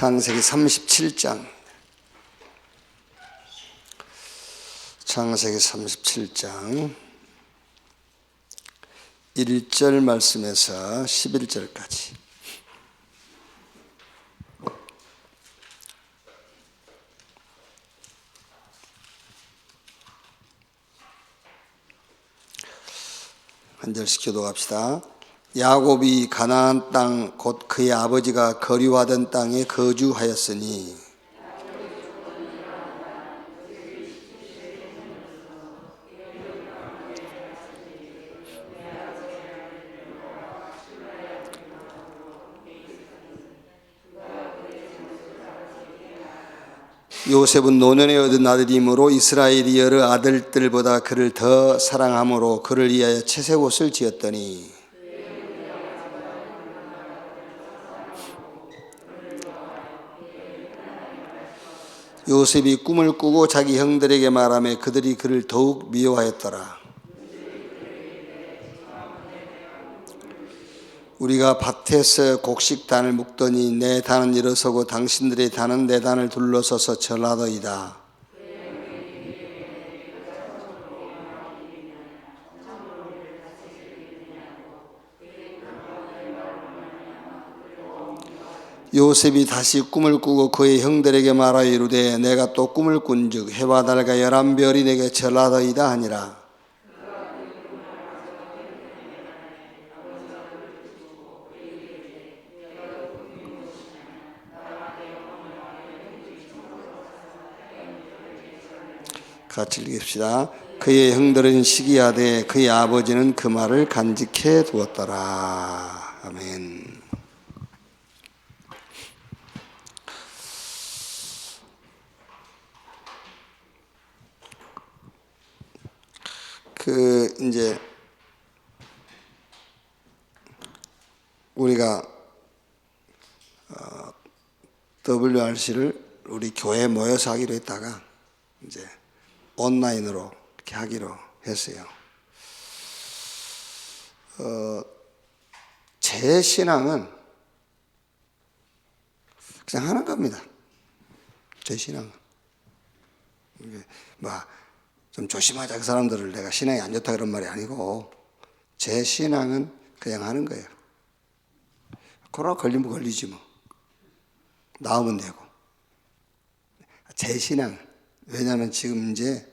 창세기 37장. 창세기 37장 1절 말씀에서 11절까지. 한 절씩 교독합시다. 야곱이 가나안 땅 곧 그의 아버지가 거류하던 땅에 거주하였으니 요셉은 노년에 얻은 아들이므로 이스라엘이 여러 아들들보다 그를 더 사랑함으로 그를 위하여 채색 옷을 지었더니 요셉이 꿈을 꾸고 자기 형들에게 말하며 그들이 그를 더욱 미워하였더라. 우리가 밭에서 곡식단을 묶더니 내 단은 일어서고 당신들의 단은 내 단을 둘러서서 절하더이다. 요셉이 다시 꿈을 꾸고 그의 형들에게 말하여 이르되 내가 또 꿈을 꾼즉 해와 달과 열한 별이 내게 절하더이다 하니라. 같이 읽읍시다. 그의 형들은 시기하되 그의 아버지는 그 말을 간직해 두었더라. 아멘. 이제 우리가 WRC를 우리 교회에 모여서 하기로 했다가 이제 온라인으로 이렇게 하기로 했어요. 제 신앙은 그냥 하는 겁니다. 제 신앙은. 좀 조심하자, 그 사람들을 내가 신앙이 안 좋다 그런 말이 아니고 제 신앙은 그냥 하는 거예요. 코로나 걸리면 걸리지 뭐. 나오면 되고. 제 신앙. 왜냐하면 지금 이제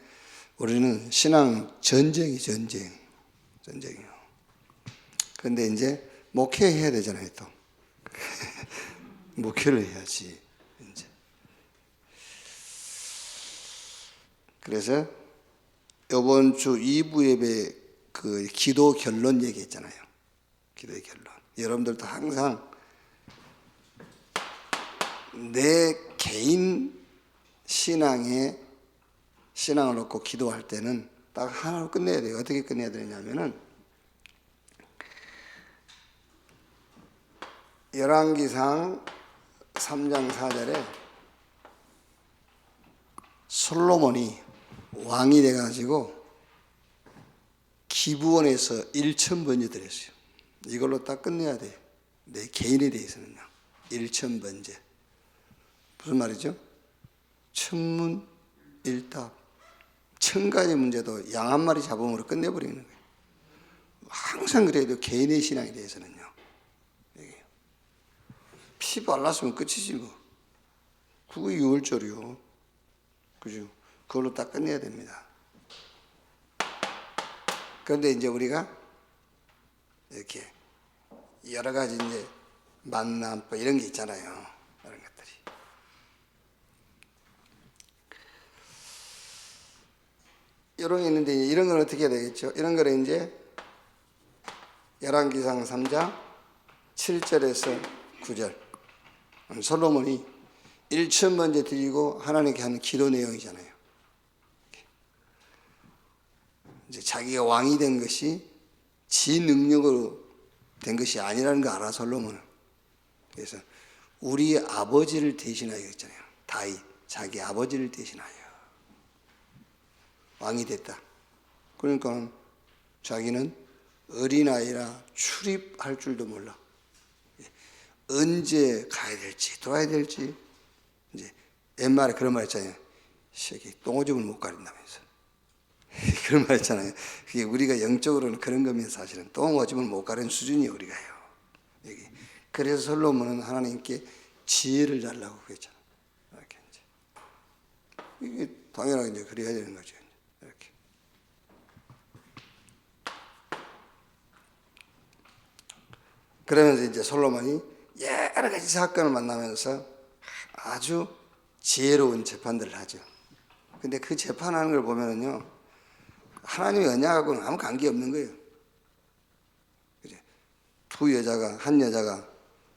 우리는 신앙 전쟁이에요. 그런데 이제 목회해야 되잖아요, 또. 목회를 해야지, 이제. 그래서 이번 주 2부 예배 그 기도 결론 얘기했잖아요. 기도의 결론. 여러분들도 항상 내 개인 신앙을 놓고 기도할 때는 딱 하나로 끝내야 돼요. 어떻게 끝내야 되냐면은 열왕기상 3장 4절에 솔로몬이 왕이 돼가지고 기브온에서 1,000번째 드렸어요. 이걸로 딱 끝내야 돼요. 내 개인에 대해서는요. 1,000번째. 무슨 말이죠? 천문일답. 1,000가지 문제도 양 한 마리 잡음으로 끝내버리는 거예요. 항상 그래야 돼요. 개인의 신앙에 대해서는요. 피 발랐으면 끝이지 뭐. 그거 6월절이요. 그죠? 그걸로 딱 끝내야 됩니다. 그런데 이제 우리가 이렇게 여러 가지 이제 만남 이런 게 있잖아요. 이런 것들이. 이런 게 있는데 이런 건 어떻게 해야 되겠죠? 이런 거를 이제 열왕기상 3장 7절에서 9절. 솔로몬이 1,000번째 드리고 하나님께 하는 기도 내용이잖아요. 이제 자기가 왕이 된 것이 지 능력으로 된 것이 아니라는 거 알아, 솔로몬은. 그래서 우리 아버지를 대신하여 했잖아요. 다윗, 자기 아버지를 대신하여 왕이 됐다. 그러니까 자기는 어린아이라 출입할 줄도 몰라. 언제 가야 될지 들어와야 될지. 이제 옛말에 그런 말 있잖아요. 새끼 똥오줌을 못 가린다면서. 그런 말 있잖아요. 그게 우리가 영적으로는 그런 겁니다. 사실은 똥오줌을 못 가리는 수준이 우리가요. 여기. 그래서 솔로몬은 하나님께 지혜를 달라고 그랬잖아요. 이렇게 이제. 이게 당연하게 이제 그래야 되는 거죠. 이렇게. 그러면서 이제 솔로몬이 여러 가지 사건을 만나면서 아주 지혜로운 재판들을 하죠. 근데 그 재판하는 걸 보면은요, 하나님의 언약하고는 아무 관계 없는 거예요. 그죠? 한 여자가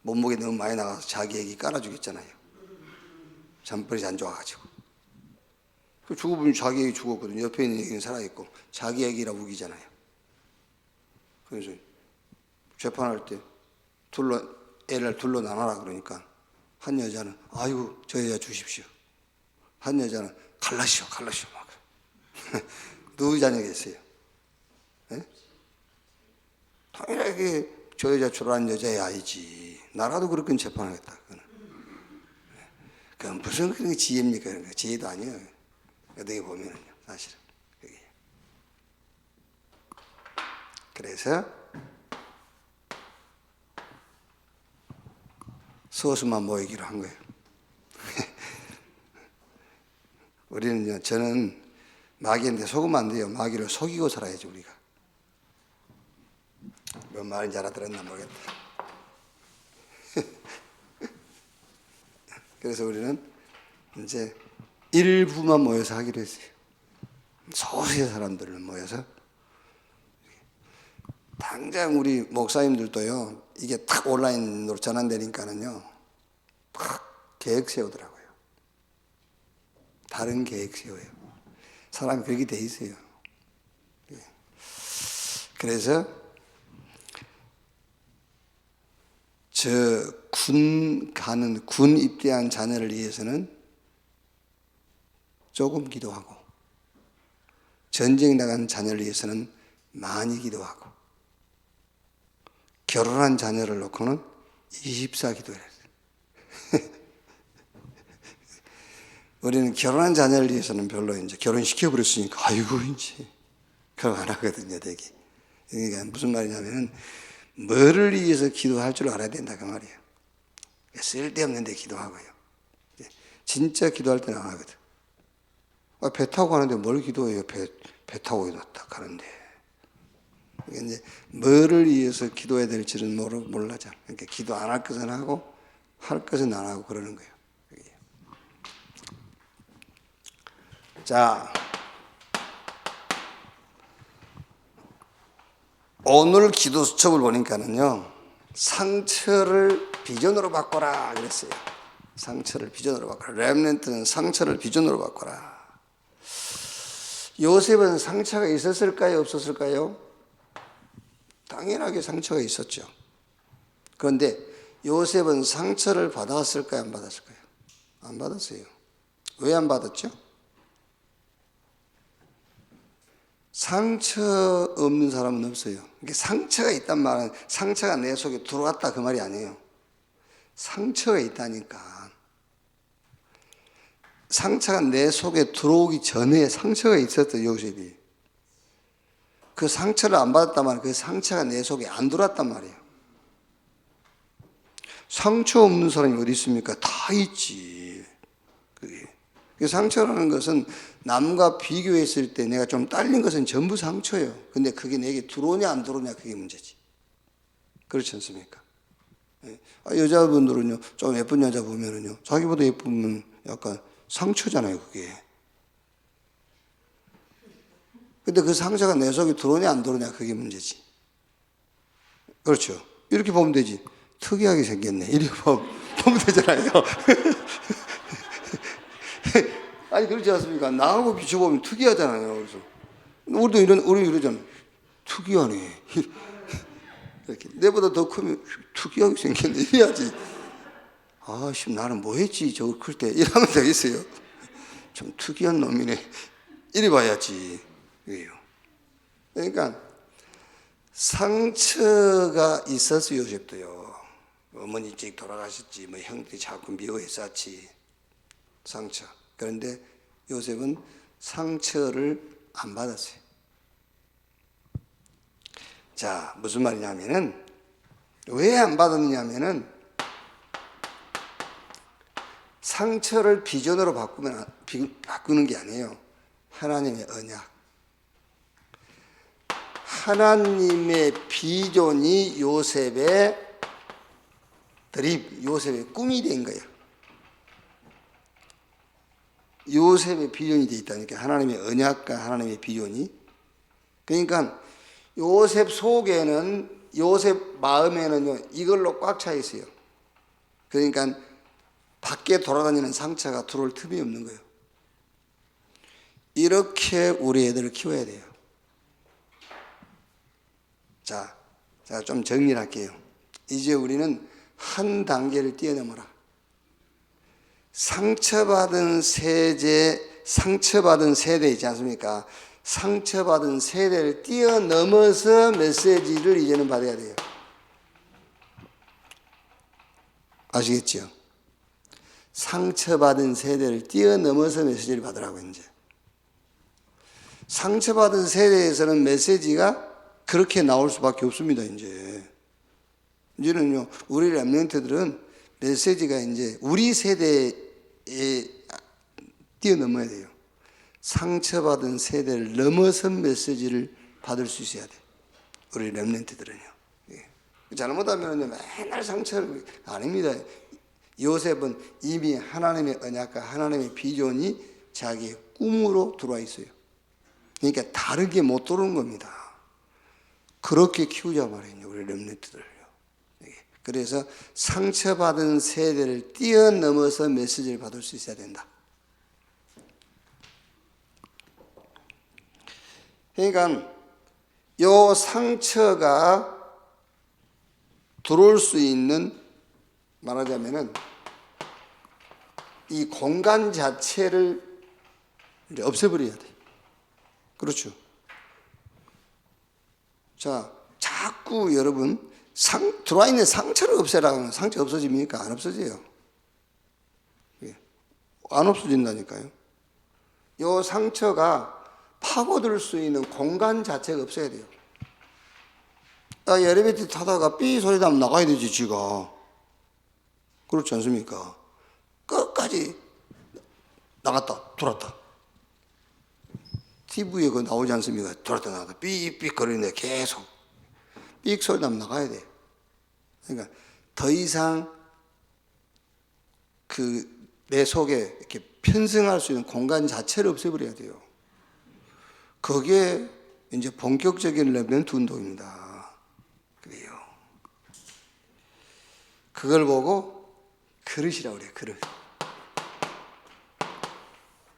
몸무게 너무 많이 나가서 자기 애기 깔아주겠잖아요. 잠버릇이 안 좋아가지고. 죽어보면 자기 애기 죽었거든요. 옆에 있는 애기는 살아있고, 자기 애기라 우기잖아요. 그래서 재판할 때 애를 둘로 나눠라 그러니까, 한 여자는, 아이고, 저 여자 주십시오. 한 여자는, 갈라시오, 막. 누구 자녀겠어요? 네? 당연하게 저 여자 출한 여자의 아이지. 나라도 그렇게 재판하겠다. 그건 무슨 그런 지혜입니까? 그런 거. 지혜도 아니에요. 어떻게 보면은요, 사실은. 그게. 그래서 소수만 모이기로 한 거예요. 우리는요, 저는 마귀인데 속으면 안 돼요. 마귀를 속이고 살아야지, 우리가. 뭔 말인지 알아들었나 모르겠다. 그래서 우리는 이제 일부만 모여서 하기로 했어요. 소수의 사람들을 모여서. 당장 우리 목사님들도요, 이게 탁 온라인으로 전환되니까는요, 탁 계획 세우더라고요. 다른 계획 세워요. 사람이 그렇게 돼 있어요. 그래서 저 군 입대한 자녀를 위해서는 조금 기도하고, 전쟁 나간 자녀를 위해서는 많이 기도하고, 결혼한 자녀를 놓고는 24 기도를 했어요. 우리는 결혼한 자녀를 위해서는 별로 이제 결혼시켜버렸으니까, 아이고, 이제, 결혼 안 하거든요, 되게. 그러니까 무슨 말이냐면은, 뭐를 위해서 기도할 줄 알아야 된다, 그 말이에요. 쓸데없는데 기도하고요. 진짜 기도할 때는 안 하거든. 배 타고 가는데 뭘 기도해요? 배 타고 딱 가는데. 이제 뭐를 위해서 기도해야 될지는 몰라죠. 그러니까 기도 안 할 것은 하고, 할 것은 안 하고 그러는 거예요. 자, 오늘 기도 수첩을 보니까는요, 상처를 비전으로 바꿔라 그랬어요. 상처를 비전으로 바꿔라. 렘넌트는 상처를 비전으로 바꿔라. 요셉은 상처가 있었을까요? 없었을까요? 당연하게 상처가 있었죠. 그런데 요셉은 상처를 받았을까요? 안 받았을까요? 안 받았어요. 왜 안 받았죠? 상처 없는 사람은 없어요. 그러니까 상처가 있단 말은 상처가 내 속에 들어왔다 그 말이 아니에요. 상처가 있다니까. 상처가 내 속에 들어오기 전에 상처가 있었어요, 요셉이. 그 상처를 안 받았단 말이에요. 그 상처가 내 속에 안 들어왔단 말이에요. 상처 없는 사람이 어디 있습니까? 다 있지. 그게. 상처라는 것은 남과 비교했을 때 내가 좀 딸린 것은 전부 상처예요. 근데 그게 내게 들어오냐 안 들어오냐 그게 문제지. 그렇지 않습니까? 여자분들은요, 좀 예쁜 여자 보면은요, 자기보다 예쁘면 약간 상처잖아요, 그게. 근데 그 상처가 내 속에 들어오냐 안 들어오냐 그게 문제지. 그렇죠. 이렇게 보면 되지. 특이하게 생겼네. 이렇게 보면 되잖아요. 아니, 그렇지 않습니까? 나하고 비춰보면 특이하잖아요. 그래서. 우리 이러잖아요. 특이하네. 이렇게. 내보다 더 크면 특이하게 생겼네. 이래야지. 아씨, 나는 뭐 했지? 저거 클 때. 이러면 되겠어요. 좀 특이한 놈이네. 이래 봐야지. 왜요? 그러니까, 상처가 있었어요, 요셉도요. 어머니 일찍 돌아가셨지, 뭐 형들이 자꾸 미워했었지, 상처. 그런데 요셉은 상처를 안 받았어요. 자, 무슨 말이냐면은, 왜 안 받았느냐면은, 상처를 비전으로 바꾸는 게 아니에요. 하나님의 언약. 하나님의 비전이 요셉의 드림, 요셉의 꿈이 된 거예요. 요셉의 비전이 돼 있다니까. 하나님의 언약과 하나님의 비전이. 그러니까 요셉 속에는, 요셉 마음에는요, 이걸로 꽉 차 있어요. 그러니까 밖에 돌아다니는 상처가 들어올 틈이 없는 거예요. 이렇게 우리 애들을 키워야 돼요. 자, 좀 정리를 할게요. 이제 우리는 한 단계를 뛰어넘어라. 상처받은 세대 있지 않습니까? 상처받은 세대를 뛰어넘어서 메시지를 이제는 받아야 돼요. 아시겠죠? 상처받은 세대를 뛰어넘어서 메시지를 받으라고. 이제 상처받은 세대에서는 메시지가 그렇게 나올 수밖에 없습니다. 이제는요, 우리 렘넌트들은 메시지가 이제 우리 세대에 뛰어넘어야 돼요. 상처받은 세대를 넘어선 메시지를 받을 수 있어야 돼요. 우리 렘넌트들은요. 잘못하면요, 맨날 상처를, 아닙니다. 요셉은 이미 하나님의 언약과 하나님의 비전이 자기의 꿈으로 들어와 있어요. 그러니까 다르게 못 들어오는 겁니다. 그렇게 키우자 말이에요, 우리 렘넌트들을요. 그래서 상처받은 세대를 뛰어넘어서 메시지를 받을 수 있어야 된다. 그러니까 요 상처가 들어올 수 있는, 말하자면은 이 공간 자체를 이제 없애버려야 돼. 그렇죠. 자, 자꾸 여러분 들어와 있는 상처를 없애라고 하면 상처 없어집니까? 안 없어져요. 안 없어진다니까요. 이 상처가 파고들 수 있는 공간 자체가 없어야 돼요. 엘리베이터 타다가 삐 소리 나면 나가야 되지, 지가. 그렇지 않습니까? 끝까지 나갔다 들어왔다. TV에 그거 나오지 않습니까? 들어왔다 나갔다 삐삐 거리는데 계속 삑 소리 나면 나가야 돼. 그러니까 더 이상 내 속에 이렇게 편승할 수 있는 공간 자체를 없애버려야 돼요. 그게 이제 본격적인 렘넌트 운동입니다. 그래요. 그걸 보고 그릇이라고 그래요. 그릇.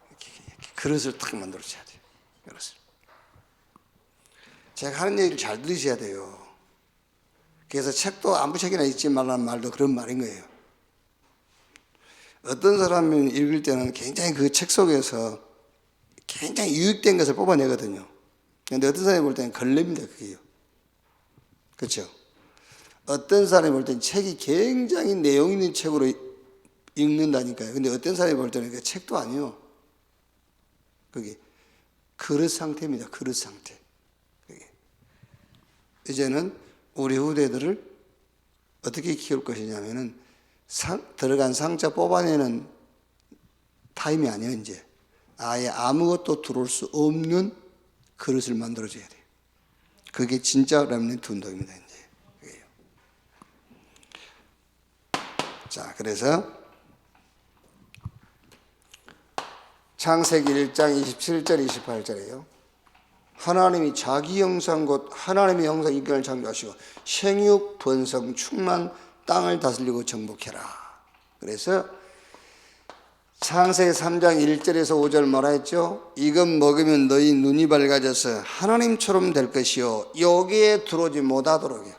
이렇게 그릇을 탁 만들어줘야 돼요. 그릇을. 제가 하는 얘기를 잘 들으셔야 돼요. 그래서 책도 아무 책이나 읽지 말라는 말도 그런 말인 거예요. 어떤 사람이 읽을 때는 굉장히 그 책 속에서 굉장히 유익된 것을 뽑아내거든요. 그런데 어떤 사람이 볼 때는 걸립니다, 그게요. 그렇죠? 어떤 사람이 볼 때는 책이 굉장히 내용 있는 책으로 읽는다니까요. 근데 어떤 사람이 볼 때는 그 책도 아니요. 그게 그릇 상태입니다. 그릇 상태. 그게. 이제는 우리 후대들을 어떻게 키울 것이냐면은 들어간 상처 뽑아내는 타임이 아니에요, 이제. 아예 아무것도 들어올 수 없는 그릇을 만들어줘야 돼요. 그게 진짜 렘넌트 운동입니다, 이제. 그게요. 자, 그래서 창세기 1장 27절, 28절에요. 하나님이 자기 형상 곧 하나님의 형상 인간을 창조하시고 생육, 번성, 충만, 땅을 다스리고 정복해라. 그래서 창세기 3장 1절에서 5절 뭐라 했죠? 이것 먹으면 너희 눈이 밝아져서 하나님처럼 될 것이요 여기에 들어오지 못하도록이요.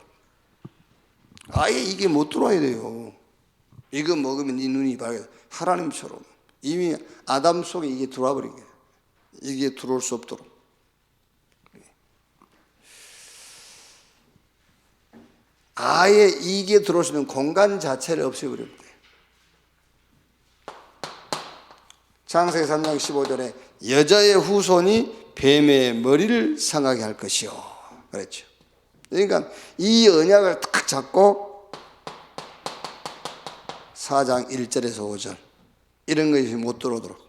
아예 이게 못 들어와야 돼요. 이거 먹으면 네 눈이 밝아져 하나님처럼. 이미 아담 속에 이게 들어와 버린 거예요. 이게 들어올 수 없도록. 아예 이게 들어올 수 있는 공간 자체를 없애버리면 돼요. 창세기 3장 15절에 여자의 후손이 뱀의 머리를 상하게 할 것이요 그랬죠. 그러니까 이 언약을 딱 잡고 4장 1절에서 5절 이런 것이 못 들어오도록.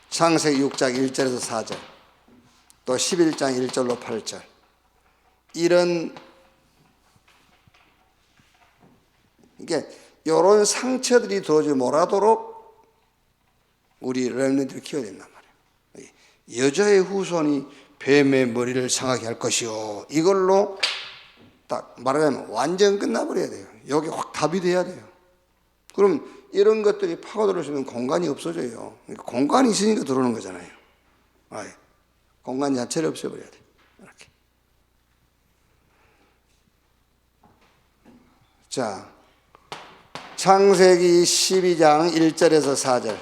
창세기 6장 1절에서 4절 또 11장 1절로 8절 이런 이게 이런 상처들이 들어오지 못하도록 우리 렘넌트를 키워야 된단 말이에요. 여자의 후손이 뱀의 머리를 상하게 할 것이요. 이걸로 딱 말하자면 완전 끝나버려야 돼요. 여기 확 답이 돼야 돼요. 그럼 이런 것들이 파고들을 수 있는 공간이 없어져요. 그러니까 공간이 있으니까 들어오는 거잖아요. 공간 자체를 없애버려야 돼요. 이렇게. 자, 창세기 12장 1절에서 4절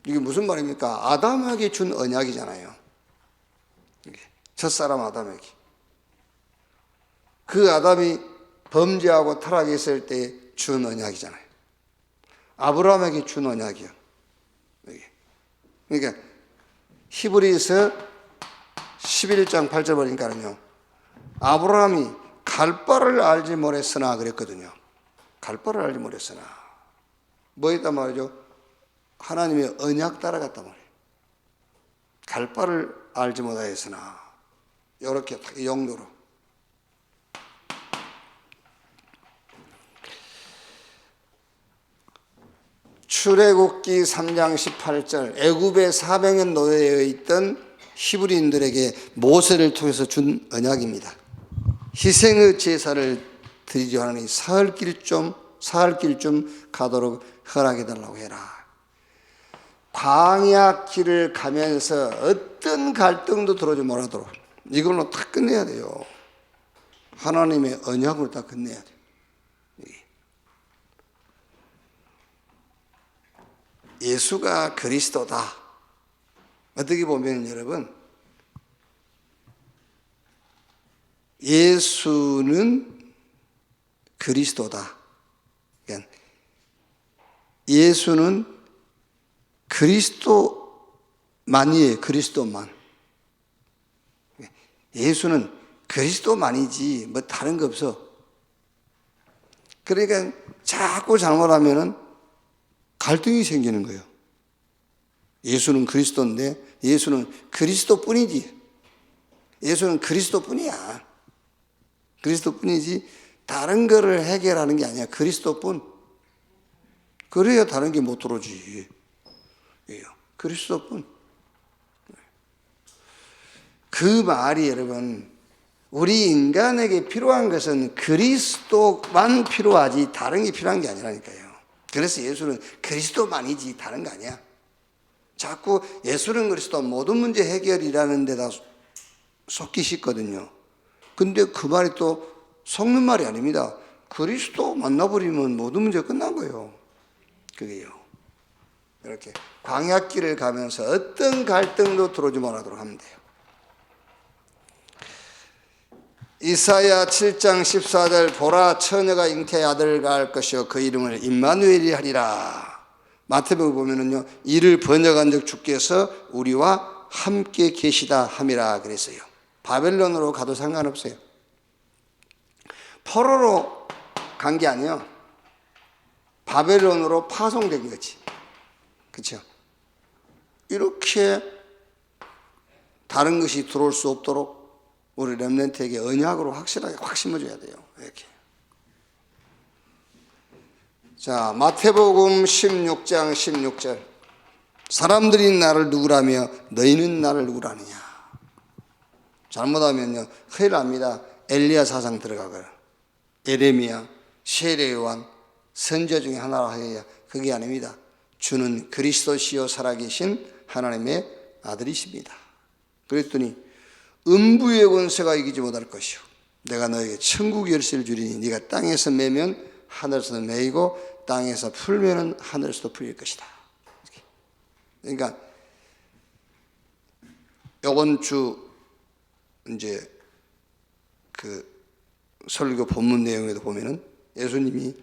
이게 무슨 말입니까? 아담에게 준 언약이잖아요. 첫사람 아담에게. 그 아담이 범죄하고 타락했을 때 준 언약이잖아요. 아브라함에게 준 언약이요. 그러니까 히브리서 11장 8절 보니까는요. 아브라함이 갈 바를 알지 못했으나 그랬거든요. 갈 바를 알지 못했으나 뭐 했단 말이죠? 하나님의 언약 따라갔단 말이에요. 갈 바를 알지 못하였으나 이렇게 용도로 출애굽기 3장 18절 애굽에 400년 노예에 있던 히브리인들에게 모세를 통해서 준 언약입니다. 희생의 제사를 드리려 하니 사흘길쯤 가도록 허락해달라고 해라. 광야 길을 가면서 어떤 갈등도 들어오지 못하도록 이걸로 다 끝내야 돼요. 하나님의 언약으로 다 끝내야 돼요. 예수가 그리스도다. 어떻게 보면 여러분 예수는 그리스도다. 그러니까 예수는 그리스도만이에요. 그리스도만. 예수는 그리스도만이지 뭐 다른 거 없어. 그러니까 자꾸 잘못하면은 갈등이 생기는 거예요. 예수는 그리스도인데 예수는 그리스도뿐이지. 예수는 그리스도뿐이야. 그리스도뿐이지 다른 거를 해결하는 게 아니야. 그리스도뿐. 그래야 다른 게 못 들어오지. 그리스도뿐. 그 말이 여러분 우리 인간에게 필요한 것은 그리스도만 필요하지 다른 게 필요한 게 아니라니까요. 그래서 예수는 그리스도만이지 다른 거 아니야. 자꾸 예수는 그리스도 모든 문제 해결이라는 데다 속기 쉽거든요. 근데 그 말이 또 속는 말이 아닙니다. 그리스도 만나버리면 모든 문제가 끝난 거예요. 그게요. 이렇게 광야길을 가면서 어떤 갈등도 들어오지 못하도록 하면 돼요. 이사야 7장 14절 보라 처녀가 잉태의 아들을 낳을 것이요 그 이름을 임마누엘이 하리라. 마태복음 보면은요 이를 번역한 적 주께서 우리와 함께 계시다 함이라 그랬어요. 바벨론으로 가도 상관없어요. 포로로 간 게 아니에요. 바벨론으로 파송된 거지. 그렇죠? 이렇게 다른 것이 들어올 수 없도록 우리 렘넌트에게 언약으로 확실하게 확 심어줘야 돼요. 이렇게. 자, 마태복음 16장 16절. 사람들이 나를 누구라며 너희는 나를 누구라느냐. 잘못하면요 큰일 납니다. 엘리야 사상 들어가거나 예레미야, 세례 요한 선지자 중에 하나라 하여야 그게 아닙니다. 주는 그리스도시요 살아계신 하나님의 아들이십니다. 그랬더니 음부의 권세가 이기지 못할 것이요 내가 너에게 천국 열쇠를 주리니 네가 땅에서 매면 하늘에서도 매이고 땅에서 풀면은 하늘에서도 풀릴 것이다. 그러니까 이번 주 이제 그 설교 본문 내용에도 보면은 예수님이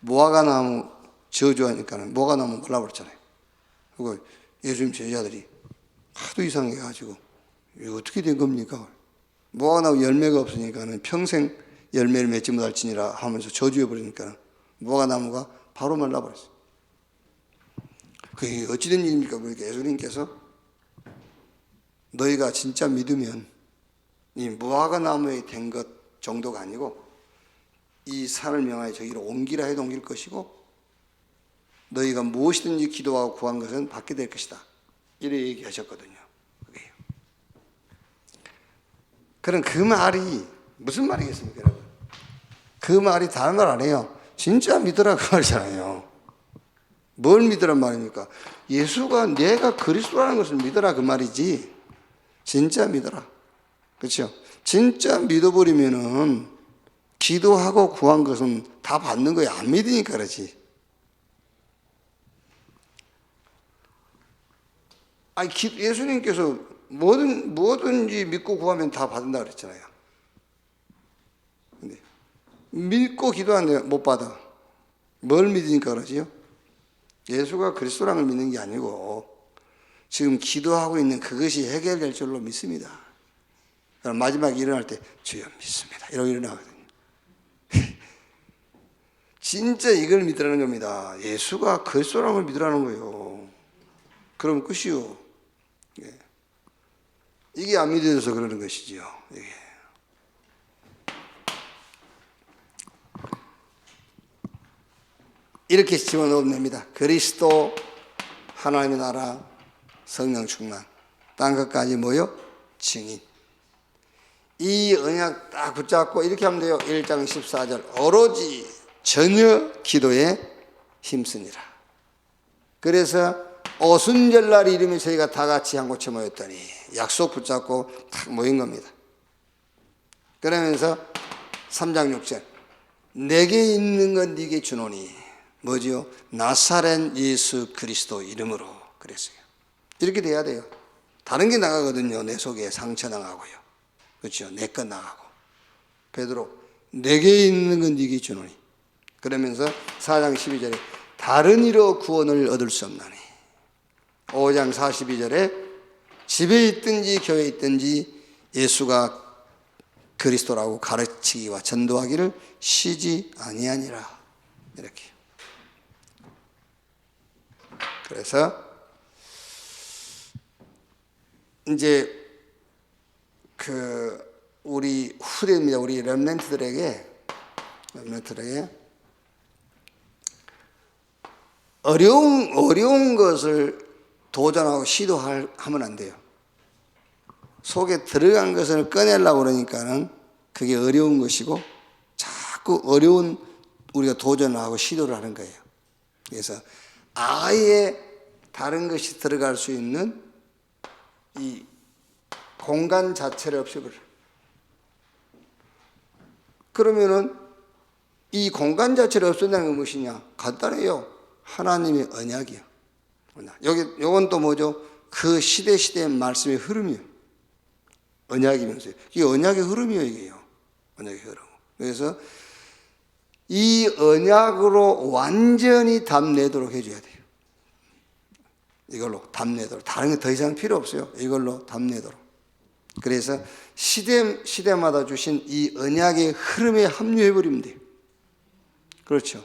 무화과나무 저주하니까는 무화과나무 말라버렸잖아요. 그리고 예수님 제자들이 하도 이상해가지고 이거 어떻게 된 겁니까? 무화과나무 열매가 없으니까는 평생 열매를 맺지 못할지니라 하면서 저주해버리니까 무화과나무가 바로 말라버렸어요. 그게 어찌된 일입니까? 그러니까 예수님께서 너희가 진짜 믿으면 이 무화과나무에 된 것 정도가 아니고 이 산을 명하여 저기로 옮기라 해도 옮길 것이고 너희가 무엇이든지 기도하고 구한 것은 받게 될 것이다. 이렇게 얘기하셨거든요. 그게요. 그럼 그 말이 무슨 말이겠습니까, 여러분? 그 말이 다른 말 아니에요. 진짜 믿으라 그 말이잖아요. 뭘 믿으란 말입니까? 예수가 내가 그리스도라는 것을 믿으라 그 말이지. 진짜 믿어라. 그렇죠? 진짜 믿어버리면은 기도하고 구한 것은 다 받는 거야. 안 믿으니까 그렇지. 아니, 예수님께서 뭐든지 믿고 구하면 다 받는다 그랬잖아요. 근데 믿고 기도하는데 못 받아. 뭘 믿으니까 그러지요? 예수가 그리스도라는 걸 믿는 게 아니고 지금 기도하고 있는 그것이 해결될 줄로 믿습니다. 그럼 마지막에 일어날 때 주여 믿습니다. 이러고 일어나거든요. 진짜 이걸 믿으라는 겁니다. 예수가 그리스도라는 걸 믿으라는 거예요. 그럼 끝이요. 예. 이게 안 믿어져서 그러는 것이지요. 예. 이렇게 집어넣으면 됩니다. 그리스도, 하나님의 나라, 성령 충만, 딴 것까지 뭐요? 증인. 이 언약 딱 붙잡고 이렇게 하면 돼요. 1장 14절 오로지 전혀 기도에 힘쓰니라. 그래서 오순절날 이름이 저희가 다 같이 한 곳에 모였더니 약속 붙잡고 탁 모인 겁니다. 그러면서 3장 6절 내게 있는 건 네게 주노니 뭐지요? 나사렛 예수 그리스도 이름으로 그랬어요. 이렇게 돼야 돼요. 다른 게 나가거든요. 내 속에 상처 나가고요. 그렇죠. 내 것 나가고. 베드로 내게 있는 건 네게 주노니. 그러면서 4장 12절에 다른 이로 구원을 얻을 수 없나니. 5장 42절에 집에 있든지 교회에 있든지 예수가 그리스도라고 가르치기와 전도하기를 쉬지 아니하니라. 이렇게. 그래서 이제 우리 후대입니다. 우리 렘넌트들에게 어려운 것을 도전하고 시도하면 안 돼요. 속에 들어간 것을 꺼내려고 그러니까는 그게 어려운 것이고 자꾸 어려운 우리가 도전을 하고 시도를 하는 거예요. 그래서 아예 다른 것이 들어갈 수 있는 이 공간 자체를 없애버려. 그러면은 이 공간 자체를 없앤다는 건 무엇이냐? 간단해요. 하나님의 언약이요. 요건 또 뭐죠? 그 시대의 말씀의 흐름이요. 언약이면서요. 이게 언약의 흐름이요, 이게요. 언약의 흐름. 그래서 이 언약으로 완전히 답내도록 해줘야 돼요. 이걸로 답내도록. 다른 게 더 이상 필요 없어요. 이걸로 답내도록. 그래서 시대마다 주신 이 언약의 흐름에 합류해버리면 돼요. 그렇죠.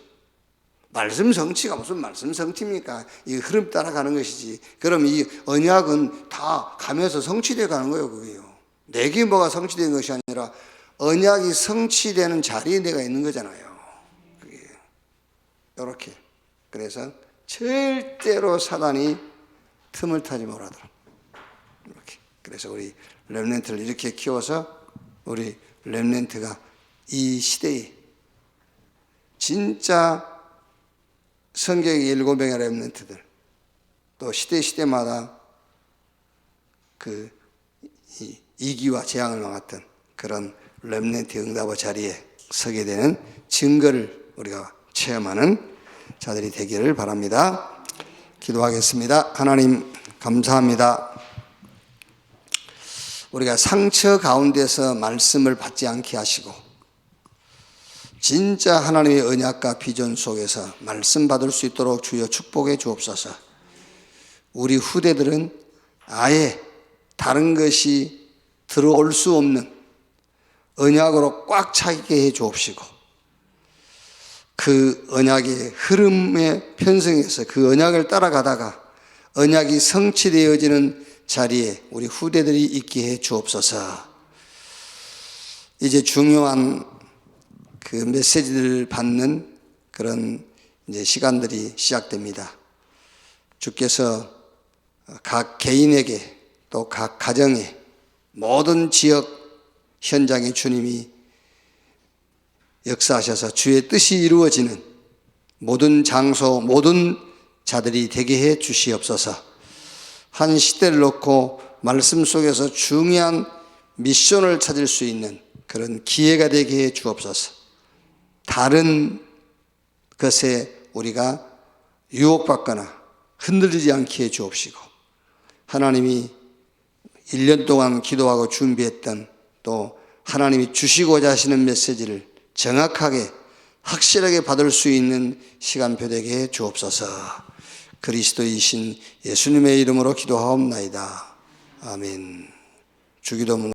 말씀 성취가 무슨 말씀 성취입니까? 이 흐름 따라가는 것이지. 그럼 이 언약은 다 가면서 성취되어 가는 거예요, 그게요. 내게 뭐가 성취된 것이 아니라 언약이 성취되는 자리에 내가 있는 거잖아요. 그게. 이렇게. 그래서 절대로 사단이 틈을 타지 못하도록. 이렇게. 그래서 우리 렘넌트를 이렇게 키워서 우리 렘넌트가 이 시대에 진짜 성경의 7명의 렘넌트들 또 시대마다 그 이기와 재앙을 막았던 그런 렘넌트 응답의 자리에 서게 되는 증거를 우리가 체험하는 자들이 되기를 바랍니다. 기도하겠습니다. 하나님 감사합니다. 우리가 상처 가운데서 말씀을 받지 않게 하시고 진짜 하나님의 언약과 비전 속에서 말씀 받을 수 있도록 주여 축복해 주옵소서. 우리 후대들은 아예 다른 것이 들어올 수 없는 언약으로 꽉 차게 해 주옵시고 그 언약의 흐름에 편승해서 그 언약을 따라가다가 언약이 성취되어지는 자리에 우리 후대들이 있게 해 주옵소서. 이제 중요한 그 메시지를 받는 그런 이제 시간들이 시작됩니다. 주께서 각 개인에게 또 각 가정에 모든 지역 현장에 주님이 역사하셔서 주의 뜻이 이루어지는 모든 장소, 모든 자들이 되게 해 주시옵소서. 한 시대를 놓고 말씀 속에서 중요한 미션을 찾을 수 있는 그런 기회가 되게 해 주옵소서. 다른 것에 우리가 유혹받거나 흔들리지 않게 해 주옵시고 하나님이 1년 동안 기도하고 준비했던 또 하나님이 주시고자 하시는 메시지를 정확하게 확실하게 받을 수 있는 시간표 되게 해 주옵소서. 그리스도이신 예수님의 이름으로 기도하옵나이다. 아멘. 주기도문